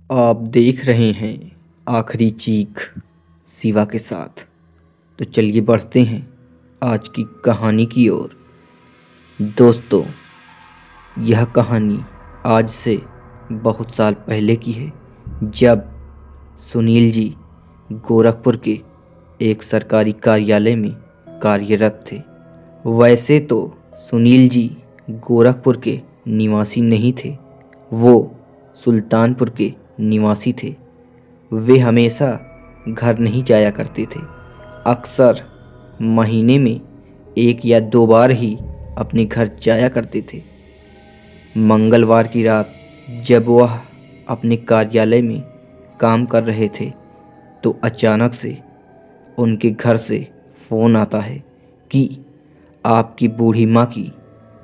आप देख रहे हैं आखिरी चीख शिवा के साथ। तो चलिए बढ़ते हैं आज की कहानी की ओर। दोस्तों, यह कहानी आज से बहुत साल पहले की है, जब सुनील जी गोरखपुर के एक सरकारी कार्यालय में कार्यरत थे। वैसे तो सुनील जी गोरखपुर के निवासी नहीं थे, वो सुल्तानपुर के निवासी थे। वे हमेशा घर नहीं जाया करते थे। अक्सर महीने में 1 या 2 बार ही अपने घर जाया करते थे। मंगलवार की रात जब वह अपने कार्यालय में काम कर रहे थे तो अचानक से उनके घर से फ़ोन आता है कि आपकी बूढ़ी माँ की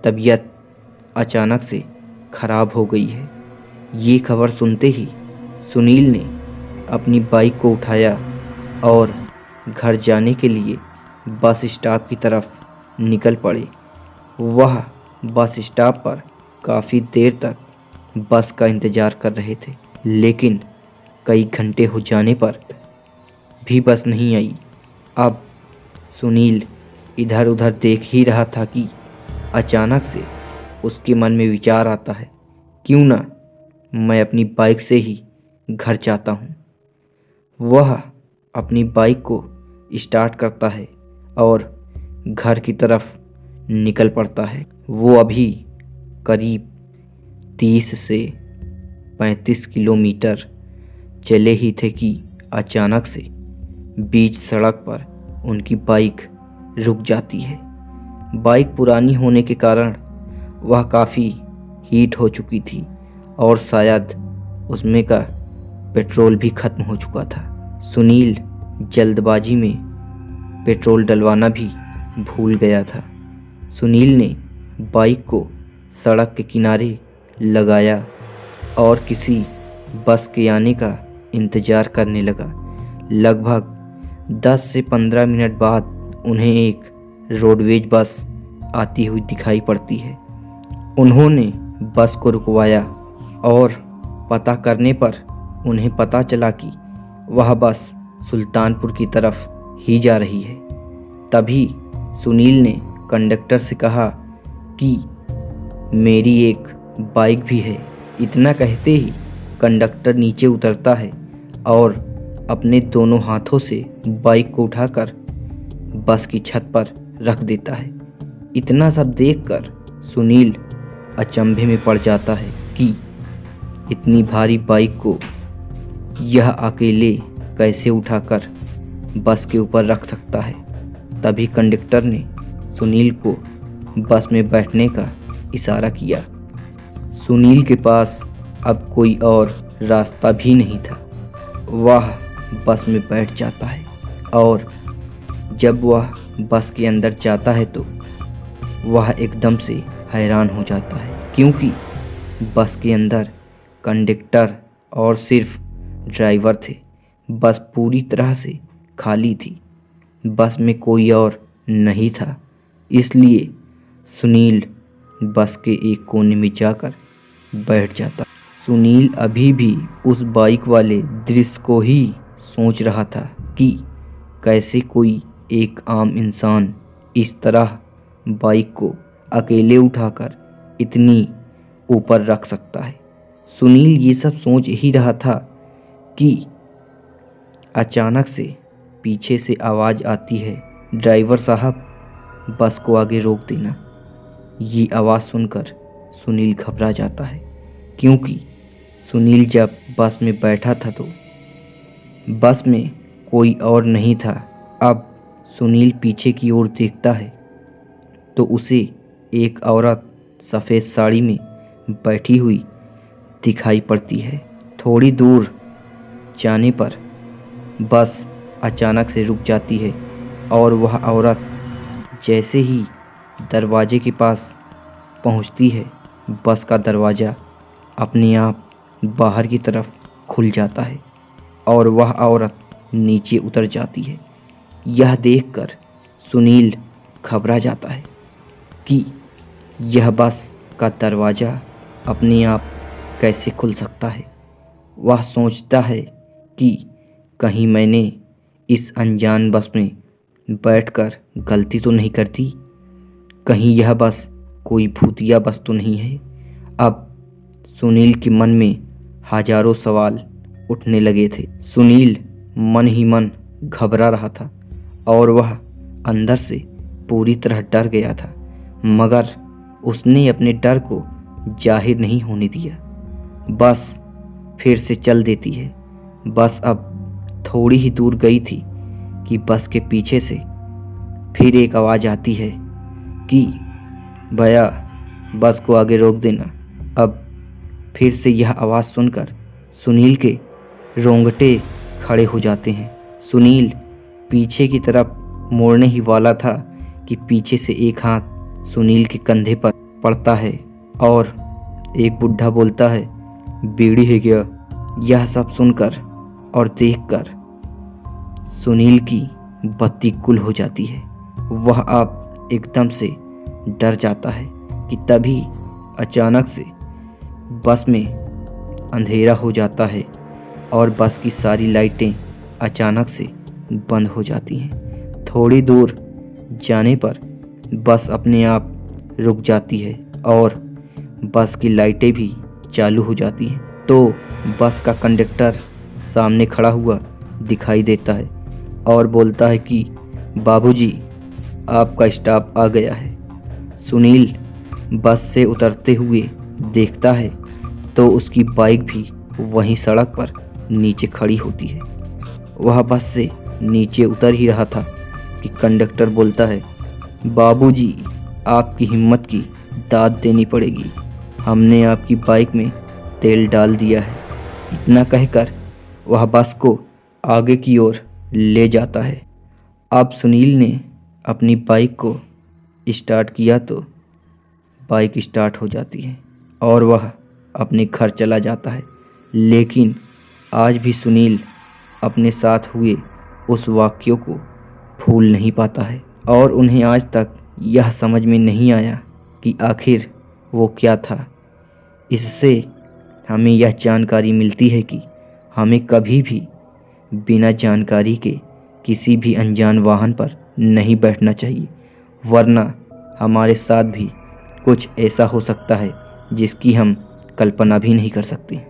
तबीयत अचानक से ख़राब हो गई है। ये खबर सुनते ही सुनील ने अपनी बाइक को उठाया और घर जाने के लिए बस स्टॉप की तरफ निकल पड़े। वह बस स्टॉप पर काफ़ी देर तक बस का इंतज़ार कर रहे थे, लेकिन कई घंटे हो जाने पर भी बस नहीं आई। अब सुनील इधर उधर देख ही रहा था कि अचानक से उसके मन में विचार आता है, क्यों ना मैं अपनी बाइक से ही घर जाता हूँ। वह अपनी बाइक को स्टार्ट करता है और घर की तरफ निकल पड़ता है। वो अभी करीब 30 से 35 किलोमीटर चले ही थे कि अचानक से बीच सड़क पर उनकी बाइक रुक जाती है। बाइक पुरानी होने के कारण वह काफ़ी हीट हो चुकी थी और शायद उसमें का पेट्रोल भी ख़त्म हो चुका था। सुनील जल्दबाजी में पेट्रोल डलवाना भी भूल गया था। सुनील ने बाइक को सड़क के किनारे लगाया और किसी बस के आने का इंतज़ार करने लगा। लगभग 10 से 15 मिनट बाद उन्हें एक रोडवेज बस आती हुई दिखाई पड़ती है। उन्होंने बस को रुकवाया और पता करने पर उन्हें पता चला कि वह बस सुल्तानपुर की तरफ ही जा रही है। तभी सुनील ने कंडक्टर से कहा कि मेरी एक बाइक भी है। इतना कहते ही कंडक्टर नीचे उतरता है और अपने दोनों हाथों से बाइक को उठाकर बस की छत पर रख देता है। इतना सब देखकर सुनील अचंभे में पड़ जाता है कि इतनी भारी बाइक को यह अकेले कैसे उठाकर बस के ऊपर रख सकता है। तभी कंडक्टर ने सुनील को बस में बैठने का इशारा किया। सुनील के पास अब कोई और रास्ता भी नहीं था। वह बस में बैठ जाता है और जब वह बस के अंदर जाता है तो वह एकदम से हैरान हो जाता है, क्योंकि बस के अंदर कंडक्टर और सिर्फ ड्राइवर थे। बस पूरी तरह से खाली थी। बस में कोई और नहीं था। इसलिए सुनील बस के एक कोने में जाकर बैठ जाता। सुनील अभी भी उस बाइक वाले दृश्य को ही सोच रहा था कि कैसे कोई एक आम इंसान इस तरह बाइक को अकेले उठाकर इतनी ऊपर रख सकता है। सुनील ये सब सोच ही रहा था कि अचानक से पीछे से आवाज़ आती है, ड्राइवर साहब, बस को आगे रोक देना। ये आवाज़ सुनकर सुनील घबरा जाता है, क्योंकि सुनील जब बस में बैठा था तो बस में कोई और नहीं था। अब सुनील पीछे की ओर देखता है तो उसे एक औरत सफ़ेद साड़ी में बैठी हुई दिखाई पड़ती है। थोड़ी दूर जाने पर बस अचानक से रुक जाती है और वह औरत जैसे ही दरवाजे के पास पहुंचती है, बस का दरवाज़ा अपने आप बाहर की तरफ खुल जाता है और वह औरत नीचे उतर जाती है। यह देखकर सुनील घबरा जाता है कि यह बस का दरवाज़ा अपने आप कैसे खुल सकता है। वह सोचता है कि कहीं मैंने इस अनजान बस में बैठकर गलती तो नहीं कर दी, कहीं यह बस कोई भूतिया बस तो नहीं है। अब सुनील के मन में हजारों सवाल उठने लगे थे। सुनील मन ही मन घबरा रहा था और वह अंदर से पूरी तरह डर गया था, मगर उसने अपने डर को जाहिर नहीं होने दिया। बस फिर से चल देती है। बस अब थोड़ी ही दूर गई थी कि बस के पीछे से फिर एक आवाज़ आती है कि भैया बस को आगे रोक देना। अब फिर से यह आवाज़ सुनकर सुनील के रोंगटे खड़े हो जाते हैं। सुनील पीछे की तरफ मोड़ने ही वाला था कि पीछे से एक हाथ सुनील के कंधे पर पड़ता है और एक बुढ़ा बोलता है, बीड़ी है क्या? यह सब सुनकर और देखकर सुनील की बत्ती गुल हो जाती है। वह अब एकदम से डर जाता है कि तभी अचानक से बस में अंधेरा हो जाता है और बस की सारी लाइटें अचानक से बंद हो जाती हैं। थोड़ी दूर जाने पर बस अपने आप रुक जाती है और बस की लाइटें भी चालू हो जाती हैं। तो बस का कंडक्टर सामने खड़ा हुआ दिखाई देता है और बोलता है कि बाबूजी आपका स्टॉप आ गया है। सुनील बस से उतरते हुए देखता है तो उसकी बाइक भी वहीं सड़क पर नीचे खड़ी होती है। वह बस से नीचे उतर ही रहा था कि कंडक्टर बोलता है, बाबूजी आपकी हिम्मत की दाद देनी पड़ेगी, हमने आपकी बाइक में तेल डाल दिया है। इतना कहकर वह बस को आगे की ओर ले जाता है। अब सुनील ने अपनी बाइक को स्टार्ट किया तो बाइक स्टार्ट हो जाती है और वह अपने घर चला जाता है। लेकिन आज भी सुनील अपने साथ हुए उस वाक़ये को भूल नहीं पाता है और उन्हें आज तक यह समझ में नहीं आया कि आखिर वो क्या था। इससे हमें यह जानकारी मिलती है कि हमें कभी भी बिना जानकारी के किसी भी अनजान वाहन पर नहीं बैठना चाहिए, वरना हमारे साथ भी कुछ ऐसा हो सकता है जिसकी हम कल्पना भी नहीं कर सकते।